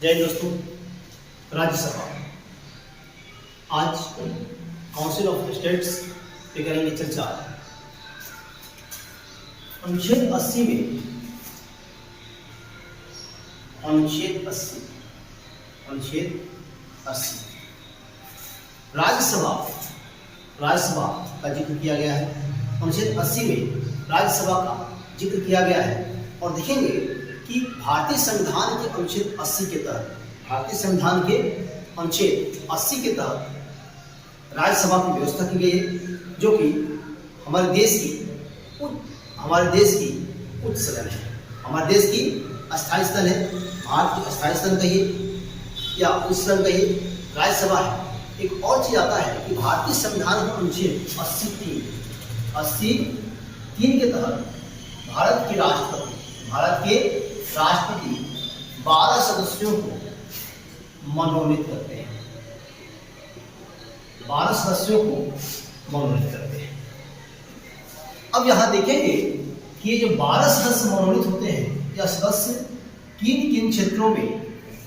जय दोस्तों, राज्यसभा आज काउंसिल ऑफ स्टेट्स पे करेंगे चर्चा। अनुच्छेद 80 में अनुच्छेद 80 राज्यसभा का जिक्र किया गया है। अनुच्छेद 80 में राज्यसभा का जिक्र किया गया है और देखेंगे कि भारतीय संविधान के अनुच्छेद 80 के तहत राज्यसभा की व्यवस्था की गई है, जो कि हमारे देश की उच्च सदन है, हमारे देश की स्थायी सदन है। भारत की स्थायी सदन कहिए या उच्च सदन कहिए, राज्यसभा है। एक और चीज आता है कि भारतीय संविधान का अनुच्छेद 83 के तहत भारत के राष्ट्रपति 12 सदस्यों को मनोनीत करते हैं। 12 सदस्यों को मनोनीत करते हैं। अब यहां देखेंगे कि ये जो 12 सदस्य मनोनीत होते हैं, यह सदस्य किन किन क्षेत्रों में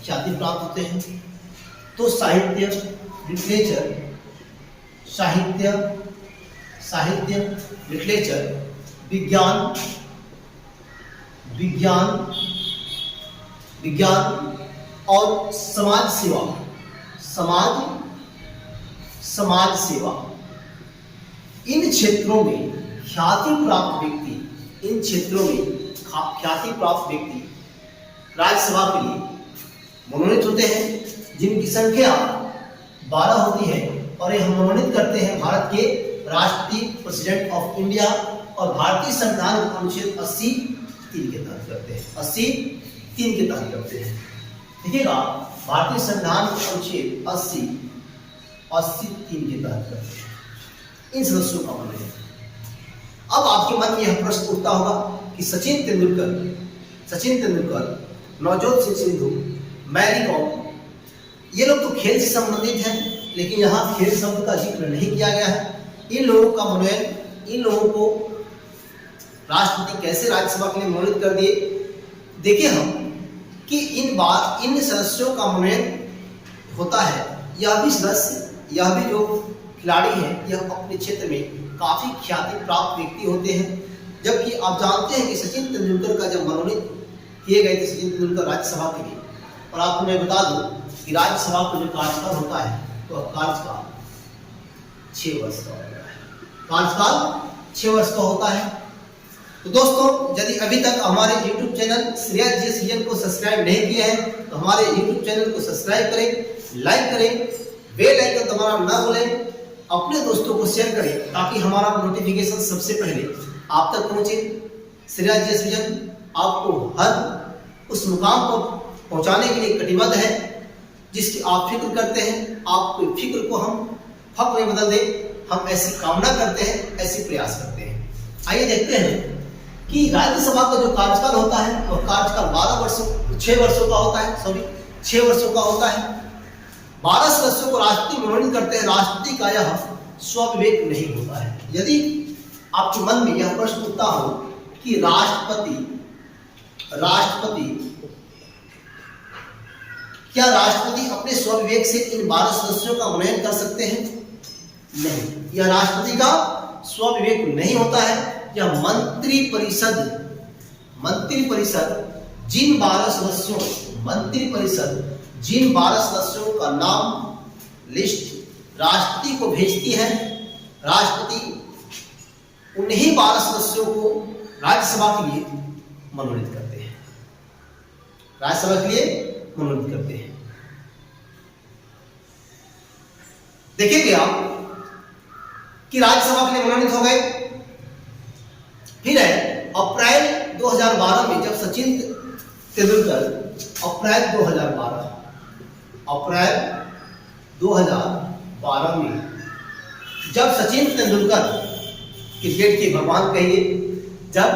ख्याति प्राप्त होते हैं। तो साहित्य, लिटरेचर, विज्ञान और समाज सेवा इन क्षेत्रों में ख्याति प्राप्त व्यक्ति राज्यसभा के लिए मनोनीत होते हैं, जिनकी संख्या 12 होती है और ये हम मनोनीत करते हैं भारत के राष्ट्रपति प्रेसिडेंट ऑफ इंडिया और भारतीय संविधान अनुच्छेद 83 के तहत करते हैं। 83 के तहत करते हैं। देखिएगा, भारतीय संविधान अनुच्छेद 83 के तहत करते हैं इन सदस्यों का मनोनीत। अब आपके मन में यह प्रश्न उठता होगा कि सचिन तेंदुलकर, नवजोत सिंह सिद्धू, मैरी कॉम, ये लोग तो खेल से संबंधित हैं, लेकिन यहाँ खेल शब्द का जिक्र नहीं किया गया है। इन लोगों का मनोनयन, इन लोगों को राष्ट्रपति कैसे राज्यसभा के लिए मनोनीत कर दिए। देखिए हम कि इन सदस्यों का मनोनयन होता है। यह भी जो खिलाड़ी हैं, यह अपने क्षेत्र में काफी ख्याति प्राप्त व्यक्ति होते हैं। जबकि आप जानते हैं कि सचिन तेंदुलकर का जब मनोनीत किए गए थे सचिन तेंदुलकर राज्यसभा के लिए, और आपको मैं बता दूं कि राज्यसभा का जो कार्यकाल होता है, तो कार्यकाल 6 वर्ष का होता है। कार्यकाल 6 वर्ष का होता है। तो दोस्तों, यदि अभी तक हमारे YouTube चैनल श्रेयस जी सीजन को सब्सक्राइब नहीं किए हैं, तो हमारे YouTube चैनल को सब्सक्राइब करें, लाइक करें, बेल आइकन दबाना ना भूलें, अपने दोस्तों को शेयर करें ताकि हमारा नोटिफिकेशन सबसे पहले आप तक पहुंचे। श्रेयस जी सीजन आपको हर उस मुकाम पर पहुंचाने के लिए कटिबद्ध है जिसकी आप फिक्र करते हैं। आपकी फिक्र को हम फक्र में बदल दें, हम ऐसी कामना करते हैं, ऐसी प्रयास करते हैं। आइए देखते हैं कि राज्यसभा का जो कार्यकाल होता है, वह कार्यकाल 6 वर्षों का होता है। 12 सदस्यों को राष्ट्रपति मनोनीत करते हैं। राष्ट्रपति का यह स्वविवेक नहीं होता है। यदि आपके मन में यह प्रश्न उठता हो कि क्या राष्ट्रपति अपने स्वविवेक से इन 12 सदस्यों का मनोनयन कर सकते हैं? नहीं, यह राष्ट्रपति का स्वविवेक नहीं होता है। यह मंत्रिपरिषद जिन 12 सदस्यों का नाम लिस्ट राष्ट्रपति को भेजती है, राष्ट्रपति उन्हीं 12 सदस्यों को राज्यसभा के लिए मनोनीत करते हैं। देखेंगे आप कि राज्यसभा के लिए मनोनीत हो गए। फिर है अप्रैल 2012 में, जब सचिन तेंदुलकर अप्रैल 2012 में जब सचिन तेंदुलकर क्रिकेट के भगवान कहिए, जब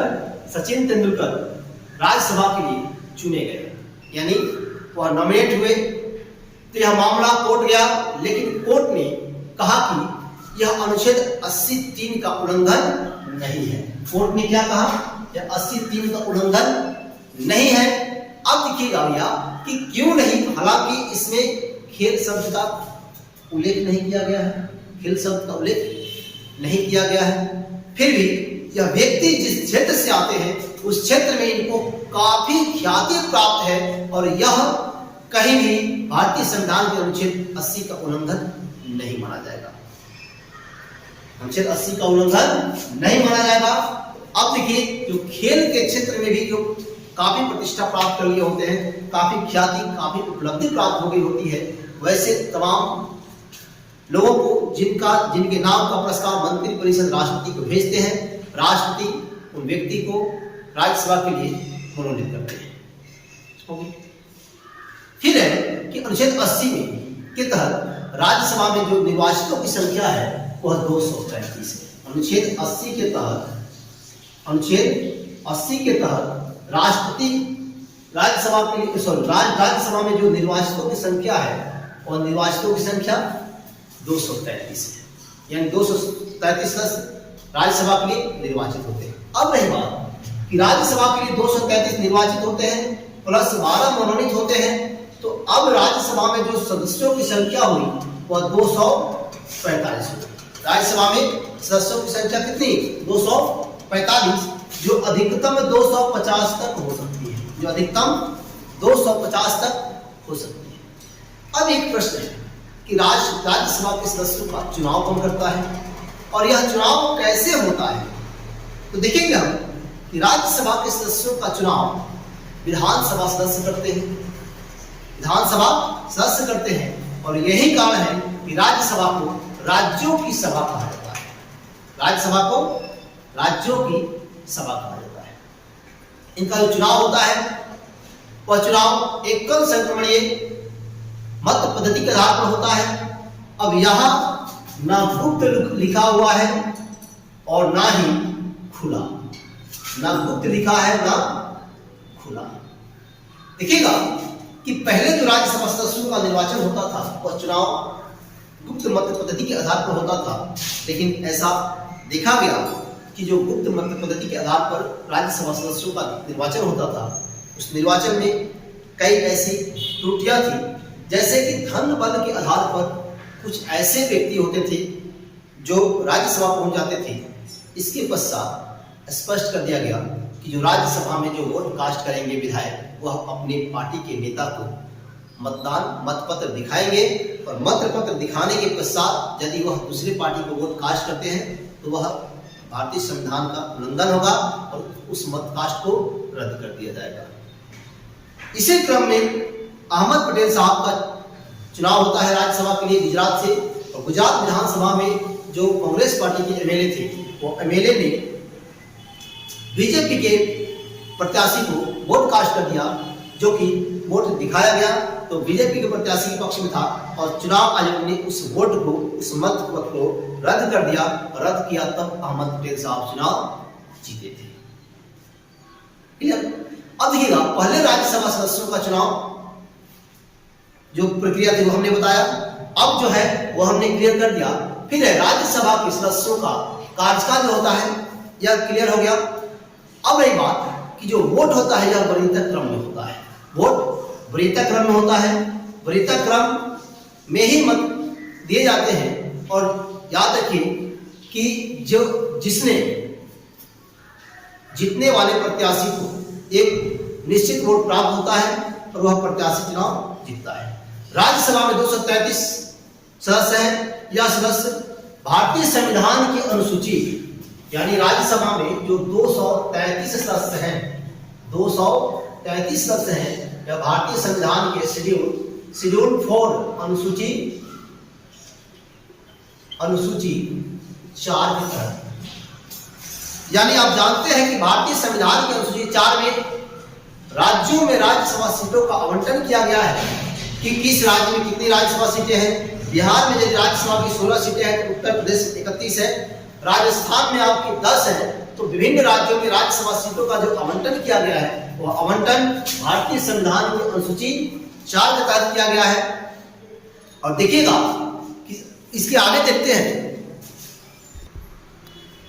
सचिन तेंदुलकर राज्यसभा के लिए चुने गए, यानी वह नॉमिनेट हुए, तो यह मामला कोर्ट गया। लेकिन कोर्ट ने कहा कि यह अनुच्छेद 83 का उल्लंघन नहीं है। कोर्ट ने क्या कहा? यह 83 का उल्लंघन नहीं है। अब देखिएगा भैया कि क्यों नहीं, हालांकि इसमें खेल शब्द का उल्लेख नहीं किया गया है, खेल शब्द का उल्लेख नहीं किया गया है, फिर भी यह व्यक्ति जिस क्षेत्र से आते हैं उस क्षेत्र में इनको काफी ख्याति प्राप्त है और यह कहीं भी भारतीय संविधान के अनुच्छेद 80 का उल्लंघन नहीं माना जाएगा। अनुच्छेद 80 का उल्लंघन नहीं माना जाएगा। अब देखिए, जो खेल के क्षेत्र में भी जो काफी प्रतिष्ठा प्राप्त कर लिए होते हैं, काफी ख्याति, काफी उपलब्धि प्राप्त हो गई होती है, वैसे तमाम लोगों को जिनके नाम का प्रस्ताव मंत्री परिषद राष्ट्रपति को भेजते हैं, राष्ट्रपति उन व्यक्ति को राज्यसभा के लिए मनोनीत करते हैं। फिर है कि अनुच्छेद 80 के तहत राज्यसभा में जो निर्वाचितों की संख्या है वह 235 है। अनुच्छेद 80 के तहत राष्ट्रपति राज्यसभा के लिए राज्यसभा में जो निर्वाचितों की संख्या है और निर्वाचितों की संख्या 233 है, यानी 233 सदस्य राज्यसभा के लिए निर्वाचित होते हैं। अब रही बात कि राज्यसभा के लिए 233 निर्वाचित होते हैं प्लस 12 मनोनीत होते हैं, तो अब राज्यसभा में जो सदस्यों की संख्या हुई वह 245 हुई। राज्यसभा में सदस्यों की संख्या कितनी? 245, जो अधिकतम 250 तक हो सकती है, जो अधिकतम 250 तक हो सकती है। अब एक प्रश्न है कि राज्यसभा के सदस्यों का चुनाव कौन करता है और यह चुनाव कैसे होता है? तो देखेंगे हम कि राज्यसभा के सदस्यों का चुनाव विधानसभा सदस्य करते हैं, विधानसभा सदस्य करते हैं, और यही कारण है कि राज्यसभा को राज्यों की सभा कहा जाता है। राज्यसभा को राज्यों की सभा कहा जाता है। इनका जो चुनाव होता है वह चुनाव एकल संक्रमणीय मत पद्धति के आधार पर होता है। अब यहां ना गुप्त लिखा हुआ है और ना ही खुला, ना गुप्त लिखा है ना खुला। देखिएगा कि पहले जो राज्यसभा सदस्यों का निर्वाचन होता था वह चुनाव गुप्त मत पद्धति के आधार पर होता था, लेकिन ऐसा देखा गया कि जो गुप्त मत पद्धति के आधार पर राज्यसभा सदस्यों का निर्वाचन होता था, उस निर्वाचन में कई ऐसी त्रुटियां थी, जैसे कि धन बल के आधार पर कुछ ऐसे व्यक्ति होते थे जो राज्यसभा पहुंच जाते थे। इसके पश्चात स्पष्ट कर दिया गया कि जो राज्यसभा में जो वोट कास्ट करेंगे विधायक, वह अपने पार्टी के नेता को मत पत्र दिखाएंगे और मत पत्र दिखाने के पश्चात यदि वह दूसरी पार्टी को वोट कास्ट करते हैं तो वह भारतीय संविधान का उल्लंघन होगा और उस मत कास्ट को रद्द कर दिया जाएगा। इसी क्रम में अहमद पटेल साहब का चुनाव होता है राज्यसभा के लिए गुजरात से, और गुजरात विधानसभा में जो कांग्रेस पार्टी के एमएलए थे, वो एमएलए ने बीजेपी के प्रत्याशी को वोट कास्ट कर दिया, जो कि वोट दिखाया गया तो बीजेपी के प्रत्याशी के पक्ष में था, और चुनाव आयोग ने उस वोट को, उस मत को रद्द कर दिया, और रद्द किया तब अहमद पटेल साहब चुनाव जीते थे। अब देखिएगा, पहले राज्यसभा सदस्यों का चुनाव जो प्रक्रिया थी वो हमने बताया, अब जो है वो हमने क्लियर कर दिया। फिर है राज्यसभा के सदस्यों का कार्यकाल जो होता है, यह क्लियर हो गया। अब रही बात कि जो वोट होता है यह वरीयता क्रम में होता है, वोट वरीयता क्रम में होता है, वरीयता क्रम में ही मत दिए जाते हैं। और याद रखिए कि जो जिसने जीतने वाले प्रत्याशी को एक निश्चित वोट प्राप्त होता है और वह प्रत्याशी चुनाव जीतता है। राज्यसभा में 233 सदस्य हैं। यह सदस्य भारतीय संविधान की अनुसूची, यानी राज्यसभा में जो 233 सदस्य हैं, 233 सदस्य हैं, यह भारतीय संविधान के शेड्यूल 4 अनुसूची 4 के तहत, यानी आप जानते हैं कि भारतीय संविधान की अनुसूची 4 में राज्यों में राज्यसभा सीटों का आवंटन किया गया है कि किस राज्य में कितनी राज्यसभा सीटें हैं। बिहार में यदि राज्यसभा की 16 सीटें हैं तो उत्तर प्रदेश 31 है, राजस्थान में आपकी 10 है। तो विभिन्न राज्यों में राज्यसभा सीटों का जो आवंटन किया गया है वह आवंटन भारतीय संविधान की अनुसूची 4 के तहत किया गया है। और देखिएगा कि इसके आगे देखते हैं,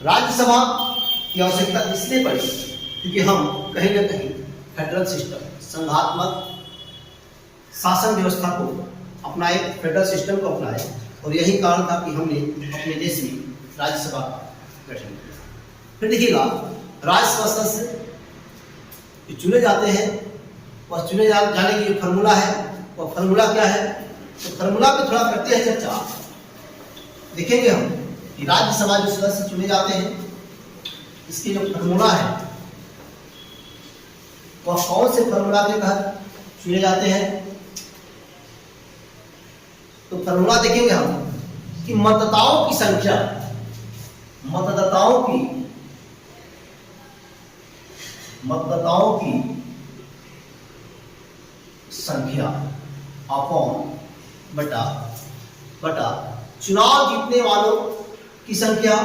राज्यसभा की आवश्यकता इसलिए पड़ी क्योंकि हम कहीं ना कहीं फेडरल सिस्टम, संघात्मक शासन व्यवस्था को अपनाए, फेडरल सिस्टम को अपनाए, और यही कारण था कि हमने अपने देश में राज्यसभा का गठन किया। फिर देखिएगा, राज्यसभा सदस्य जो चुने जाते हैं, वह चुने जाने की जो फार्मूला है, वह फार्मूला क्या है, तो फार्मूला पे थोड़ा करते हैं चर्चा। देखेंगे हम कि राज्यसभा जो सदस्य चुने जाते हैं, इसकी जो फार्मूला है वह कौन से फार्मूला के तहत चुने जाते हैं। तो फार्मूला देखेंगे हम कि मतदाताओं की संख्या, मतदाताओं की संख्या अपॉन बटा चुनाव जीतने वालों की संख्या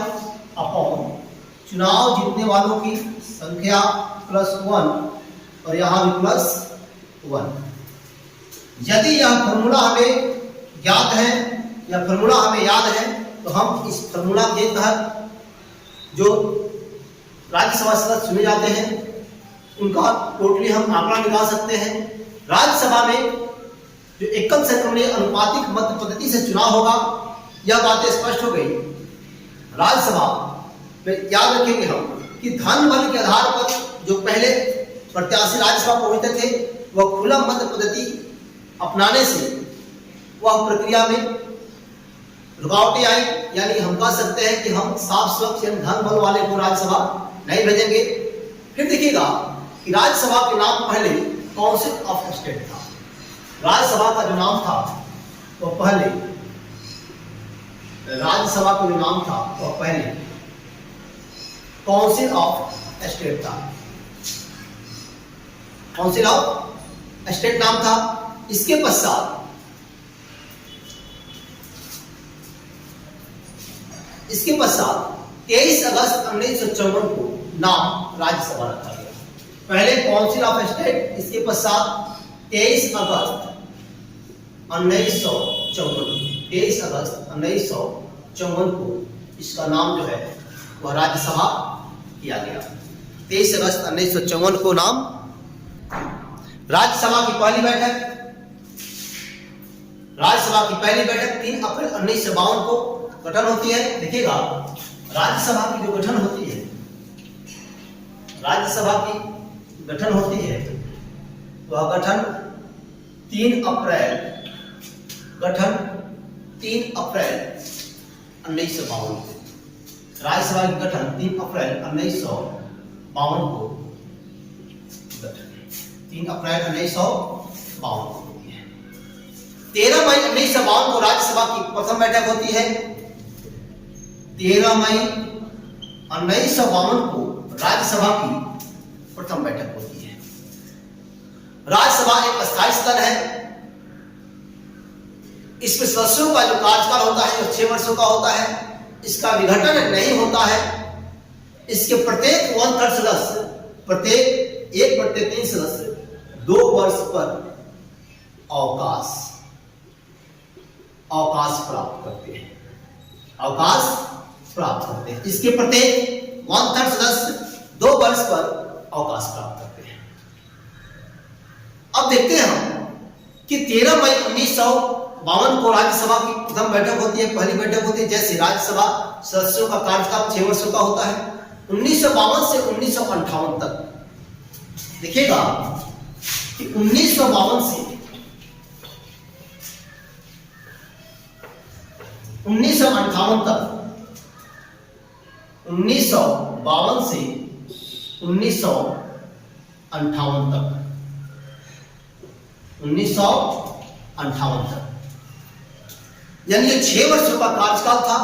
अपॉन चुनाव जीतने वालों की संख्या +1, और यहां भी +1। यदि यह फार्मूला हमें ज्ञात है या फार्मूला हमें याद है, तो हम इस फार्मूला के तहत जो राज्यसभा सदस्य चुने जाते हैं उनका टोटली हम आंकड़ा निकाल सकते हैं। राज्यसभा में जो एकल संक्रमणीय अनुपातिक मत पद्धति से चुनाव होगा, यह बातें स्पष्ट हो गई। राज्यसभा में याद रखेंगे हम कि धन बल के आधार पर जो पहले प्रत्याशी राज्यसभा पहुंचते थे, वह खुला मत पद्धति अपनाने से वह प्रक्रिया में रुकावटें आई, यानी हम कह सकते हैं कि हम साफ स्वच्छ धन बल वाले को राज्यसभा नहीं भेजेंगे। फिर देखिएगा कि राज्यसभा के नाम पहले काउंसिल ऑफ स्टेट था। राज्यसभा का जो नाम था वह पहले काउंसिल ऑफ स्टेट था। काउंसिल ऑफ स्टेट नाम था। इसके पश्चात 23 अगस्त 1954 को नाम राज्यसभा रखा गया। पहले काउंसिल ऑफ स्टेट, इसके पश्चात 23 अगस्त 1954 को इसका नाम जो है वह राज्यसभा किया गया। 23 अगस्त 1954 को नाम राज्यसभा की पहली बैठक 3 अप्रैल 1952 को गठन होती है। देखिएगा, राज्यसभा की जो गठन होती है, वह गठन 3 अप्रैल 1952 को, राज्यसभा की गठन 3 अप्रैल 1952 को, 3 अप्रैल 1952 को होती है। 13 मई 1952 को राज्यसभा की प्रथम बैठक होती है। 13 मई 1952 को राज्यसभा की प्रथम बैठक होती है। राज्यसभा एक स्थायी सदन है। इसमें सदस्यों का जो कार्यकाल होता है वो 6 वर्षों का होता है। इसका विघटन नहीं होता है। इसके प्रत्येक 1/3 सदस्य, प्रत्येक 1/3 सदस्य 2 वर्ष पर अवकाश प्राप्त करते हैं। इसके प्रत्येक 1/3 सदस्य 2 वर्ष पर अवकाश प्राप्त करते हैं। अब देखते हैं हम कि 13 मई 1952 को राज्यसभा की प्रथम बैठक होती है, पहली बैठक होती है। जैसे राज्यसभा सदस्यों का कार्यकाल 6 वर्षों का होता है। 1952 से 1958 तक देखिएगा कि 1952 से 1958 तक 1952 से 1958 तक 1958 तक यानी ये 6 वर्षों का कार्यकाल था।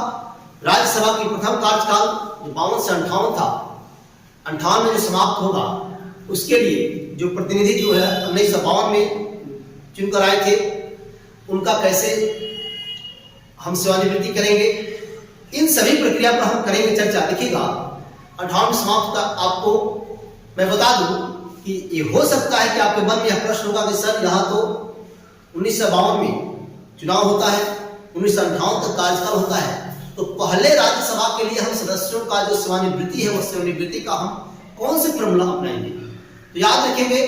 राज्यसभा की प्रथम कार्यकाल जो 52 से 58 था, 58 में जो समाप्त होगा, उसके लिए जो प्रतिनिधि जो है 1952 में चुनकर आए थे, उनका कैसे हम सेवानिवृत्ति करेंगे, इन सभी प्रक्रिया पर हम करेंगे चर्चा। देखिएगा 58 में समाप्त होता। आपको मैं बता दूं कि ये हो सकता है कि आपके मन में यह प्रश्न होगा कि सर यहाँ तो 1952 में चुनाव होता है, 1958 तक कार्यकाल होता है, तो पहले राज्यसभा के लिए हम सदस्यों का जो सेवानिवृत्ति है, वो सेवानिवृत्ति का हम कौन से फॉर्मूला अपनाएंगे। तो याद रखेंगे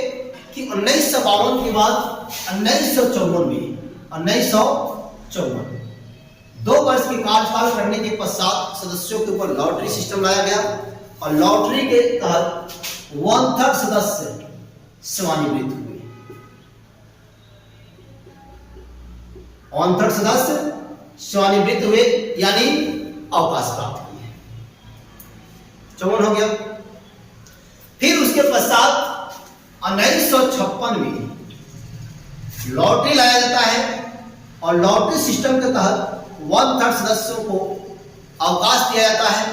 कि 1952 के बाद 1954 में, 1954 2 वर्ष के कार्यकाल करने के पश्चात सदस्यों के ऊपर लॉटरी सिस्टम लाया गया और लॉटरी के तहत 1/3 सदस्य सेवानिवृत्त हुए। 1/3 सदस्य सेवानिवृत्त हुए यानी अवकाश प्राप्त किए। 54 हो गया। फिर उसके पश्चात 1956 में लॉटरी लाया जाता है और लॉटरी सिस्टम के तहत 1/3 सदस्यों को अवकाश दिया जाता है।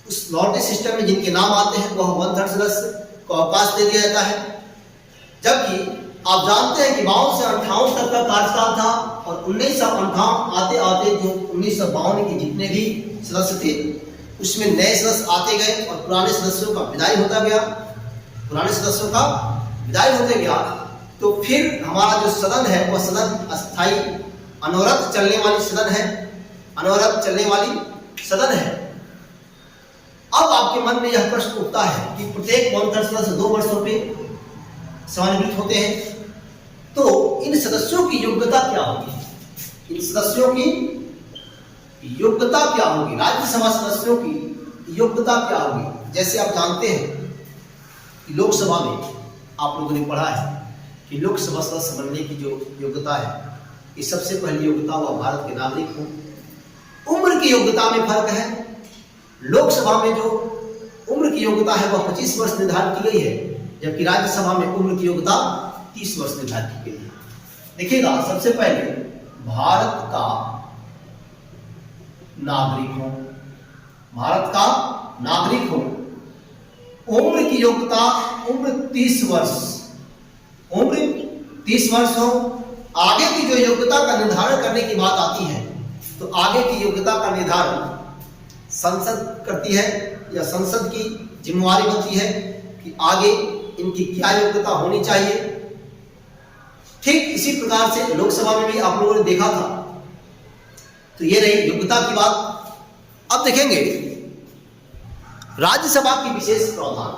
उस लॉटरी सिस्टम में जिनके नाम आते हैं वह 1/3 सदस्य को अवकाश दे दिया जाता है। जबकि आप जानते हैं कि 52 से 58 तक का कार्यकाल था और 1958 आते आते जो 1952 के जितने भी सदस्य थे उसमें नए सदस्य आते गए और पुराने सदस्यों का विदाई होता गया। पुराने सदस्यों का विदाई होते गया तो फिर हमारा जो सदन है वह सदन अस्थायी अनवरत चलने वाली सदन है, अनवरत चलने वाली सदन है। अब आपके मन में यह प्रश्न उठता है कि प्रत्येक 1/3 सदस्य 2 वर्षों पे सेवानिवृत्त होते हैं, तो इन सदस्यों की योग्यता क्या होगी? इन सदस्यों की योग्यता क्या होगी? राज्यसभा सदस्यों की योग्यता क्या होगी? जैसे आप जानते हैं कि लोकसभा में आप लोगों ने पढ़ा है कि लोकसभा सदस्य बनने की जो योग्यता है कि सबसे पहली योग्यता वह भारत के नागरिक हो। उम्र की योग्यता में फर्क है। लोकसभा में जो उम्र की योग्यता है वह 25 वर्ष निर्धारित की गई है, जबकि राज्यसभा में उम्र की योग्यता 30 वर्ष निर्धारित की गई है। देखिएगा, सबसे पहले भारत का नागरिक हो, भारत का नागरिक हो, उम्र की योग्यता उम्र 30 वर्ष, उम्र 30 वर्ष हो। आगे की जो योग्यता का निर्धारण करने की बात आती है तो आगे की योग्यता का निर्धारण संसद करती है या संसद की जिम्मेवारी बनती है कि आगे इनकी क्या योग्यता होनी चाहिए। ठीक इसी प्रकार से लोकसभा में भी आप लोगों ने देखा था। तो ये रही योग्यता की बात। अब देखेंगे राज्यसभा की विशेष प्रावधान,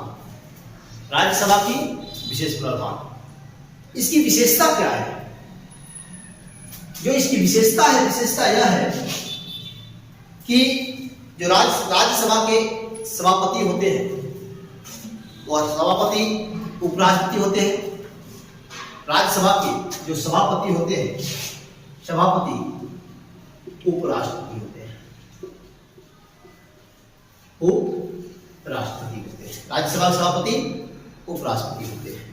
राज्यसभा की विशेष प्रावधान, इसकी विशेषता क्या है? जो इसकी विशेषता है, विशेषता यह है कि जो राज्यसभा के सभापति होते हैं वह सभापति उपराष्ट्रपति होते हैं। राज्यसभा के जो सभापति होते हैं, सभापति उपराष्ट्रपति होते हैं, उपराष्ट्रपति होते हैं। राज्यसभा के सभापति उपराष्ट्रपति होते हैं।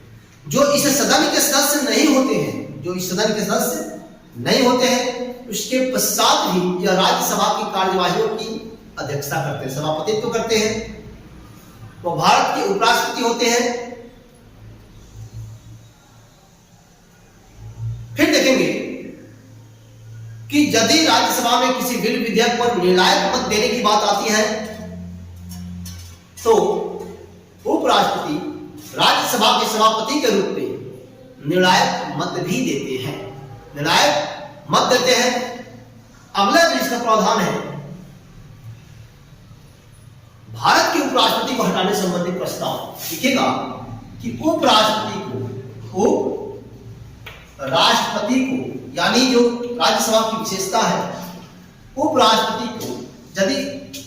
जो इस सदन के सदस्य नहीं होते हैं, जो इस सदन के सदस्य नहीं होते हैं, उसके पश्चात भी यह राज्यसभा की कार्यवाहियों की अध्यक्षता करते हैं, सभापतित्व करते हैं। वो भारत के उपराष्ट्रपति होते हैं। फिर देखेंगे कि यदि राज्यसभा में किसी बिल विधेयक पर निर्णायक मत देने की बात आती है तो उपराष्ट्रपति राज्यसभा के सभापति के रूप में निर्णायक मत भी देते हैं, निर्णायक मत देते हैं। अगला जो इसका प्रावधान है, भारत के उपराष्ट्रपति को हटाने संबंधी प्रस्ताव। देखिएगा कि राष्ट्रपति को यानी जो राज्यसभा की विशेषता है, उपराष्ट्रपति को यदि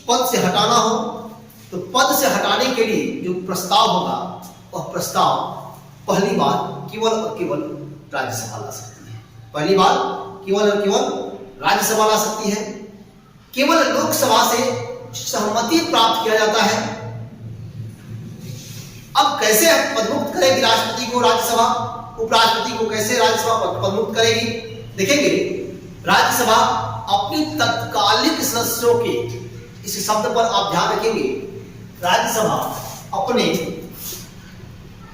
पद से हटाना हो तो पद से हटाने के लिए जो प्रस्ताव होगा वह प्रस्ताव पहली बार केवल और केवल राज्यसभा ला सकती है। पहली बार केवल और केवल राज्यसभा ला सकती है। केवल लोकसभा से सहमति प्राप्त किया जाता है। अब कैसे पदमुक्त करेगी राष्ट्रपति को राज्यसभा, उपराष्ट्रपति को कैसे राज्यसभा पदमुक्त करेगी? देखेंगे, राज्यसभा अपनी तत्कालिक सदस्यों के, इस शब्द पर आप ध्यान रखेंगे, राज्यसभा अपने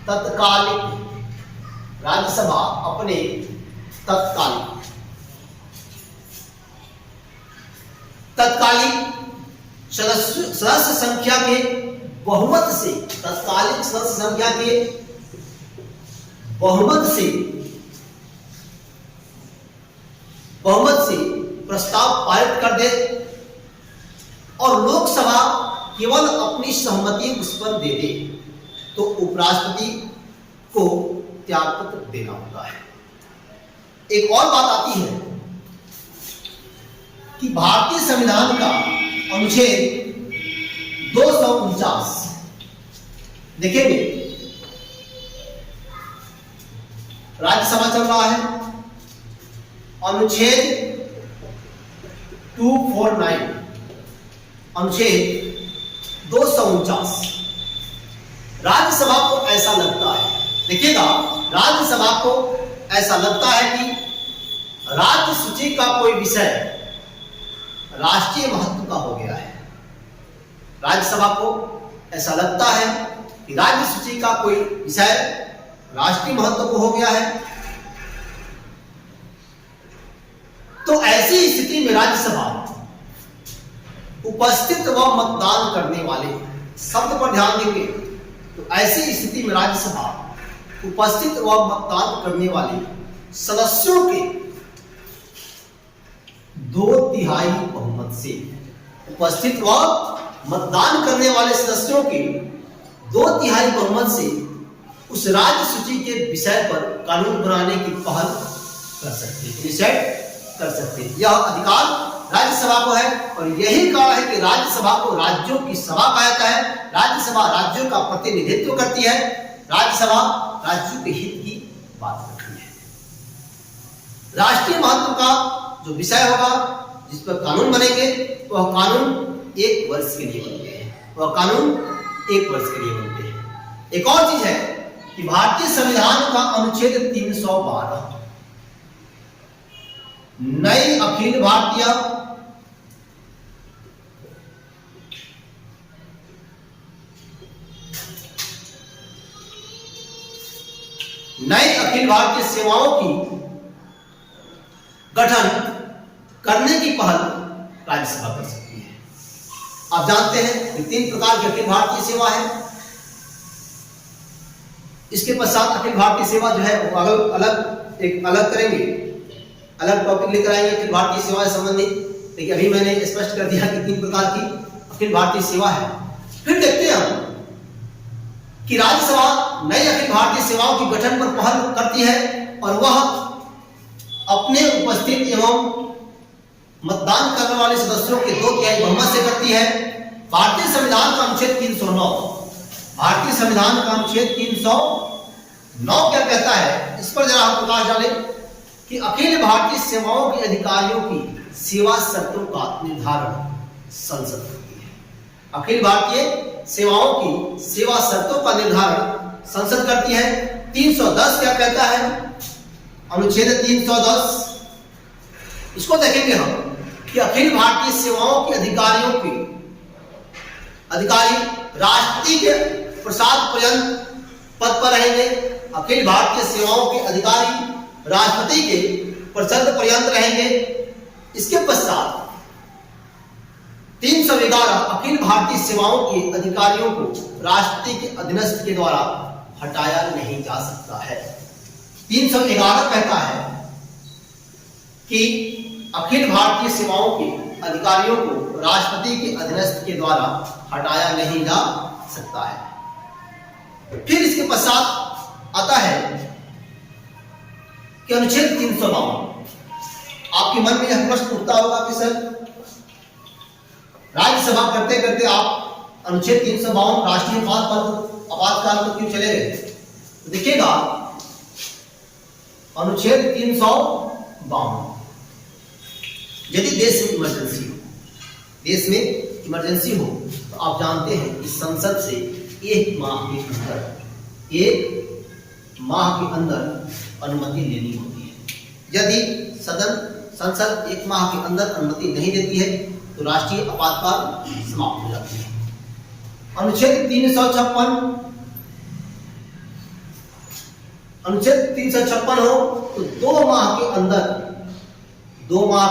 तत्कालिक, राज्यसभा अपने तत्कालिक सदस्य संख्या के बहुमत से, तत्कालिक सदस्य संख्या के बहुमत से प्रस्ताव पारित कर दे और लोकसभा केवल अपनी सहमति उस पर दे दे तो उपराष्ट्रपति को त्यागपत्र देना होता है। एक और बात आती है कि भारतीय संविधान का अनुच्छेद 249 देखेंगे, राज्यसभा चल रहा है, अनुच्छेद 249, अनुच्छेद 249। राज्यसभा को ऐसा लगता है, देखिएगा, राज्यसभा को ऐसा लगता है कि राज्य सूची का कोई विषय राष्ट्रीय महत्व का हो गया है। राज्यसभा को ऐसा लगता है कि राज्य सूची का कोई विषय राष्ट्रीय महत्व को हो गया है। तो ऐसी स्थिति में राज्यसभा उपस्थित व मतदान करने वाले शब्द पर ध्यान देंगे। तो ऐसी स्थिति में राज्यसभा उपस्थित व मतदान करने वाले सदस्यों के 2/3 बहुमत से, उपस्थित व मतदान करने वाले सदस्यों के 2/3 बहुमत से उस राज्य सूची के विषय पर कानून बनाने की पहल कर सकते हैं, डिसाइड कर सकते हैं। यह अधिकार राज्यसभा को है और यही कारण है कि राज्यसभा को राज्यों की सभा कहा जाता है। राज्यसभा राज्यों का प्रतिनिधित्व करती है, राज्यसभा राज्यों के हित की बात करती है। राष्ट्रीय महत्व का जो विषय होगा, जिस पर कानून बनेंगे, वह कानून 1 वर्ष के लिए बनते हैं, वह कानून 1 वर्ष के लिए बनते हैं। एक और चीज है कि भारतीय संविधान का अनुच्छेद 312 नई अखिल भारतीय सेवाओं की गठन करने की पहल राज्यसभा कर सकती है। आप जानते हैं कि 3 प्रकार की अखिल भारतीय सेवा है। इसके पश्चात अखिल भारतीय सेवा जो है वो अलग करेंगे, अलग टॉपिक लेकर आएंगे अखिल भारतीय सेवा से संबंधित। लेकिन अभी मैंने स्पष्ट कर दिया कि 3 प्रकार की अखिल भारतीय सेवा है। फिर देखते हैं हम कि राज्यसभा नई अखिल भारतीय सेवाओं की गठन पर पहल करती है और वह अपने उपस्थित एवं मतदान करने वाले सदस्यों के 2/3 बहुमत से करती है। भारतीय संविधान का अनुच्छेद 309, भारतीय संविधान का अनुच्छेद 309 क्या कहता है, इस पर जरा हम प्रकाश डालें कि अखिल भारतीय सेवाओं के अधिकारियों की सेवा शर्तों का निर्धारण संसद करती है। अखिल भारतीय सेवाओं की सेवा शर्तों का निर्धारण संसद करती है। 310 क्या कहता है, अनुच्छेद 310, इसको देखेंगे हम कि अखिल भारतीय सेवाओं के अधिकारी राष्ट्रपति के प्रसाद पर्यंत पद पर रहेंगे। अखिल भारतीय सेवाओं के अधिकारी राष्ट्रपति के प्रसाद पर्यंत रहेंगे। इसके पश्चात 311 अखिल भारतीय सेवाओं के अधिकारियों को राष्ट्रपति के अधीनस्थ के द्वारा हटाया नहीं जा सकता है। 311 कहता है कि अखिल भारतीय सेवाओं के अधिकारियों को राष्ट्रपति के अधीनस्थ के द्वारा हटाया नहीं जा सकता है। फिर इसके पश्चात आता है कि अनुच्छेद 352। आपके मन में यह प्रश्न उठता होगा कि सर, राज्यसभा करते करते आप अनुच्छेद 352 राष्ट्रीय आपातकाल पर क्यों चले गए? तो देखिएगा, अनुच्छेद 352, यदि देश में इमरजेंसी हो, देश में इमरजेंसी हो, तो आप जानते हैं कि संसद से 1 माह के अंदर अनुमति लेनी होती है। यदि संसद 1 माह के अंदर अनुमति नहीं देती है तो राष्ट्रीय आपातकाल समाप्त हो जाती है। अनुच्छेद 356 हो तो 2 माह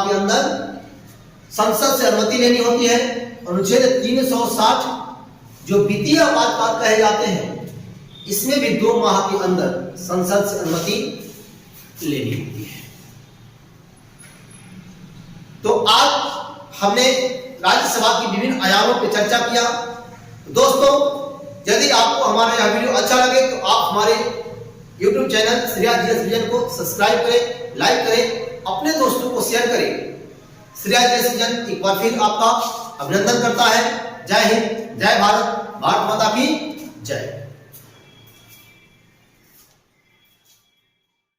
के अंदर संसद से अनुमति लेनी होती है। अनुच्छेद 360 जो वित्तीय आपातकाल कहे जाते हैं, इसमें भी 2 माह के अंदर संसद से अनुमति लेनी होती है। तो आज हमने राज्यसभा की विभिन्न आयामों पर चर्चा किया। दोस्तों, यदि आपको हमारा यह वीडियो अच्छा लगे तो आप हमारे YouTube channel Shreya GS vision को सब्सक्राइब करें, लाइक करें, अपने दोस्तों को शेयर करें। श्रेया जीएस विजन एक बार फिर आपका अभिनंदन करता है। जय हिंद, जय भारत, भारत माता की जय।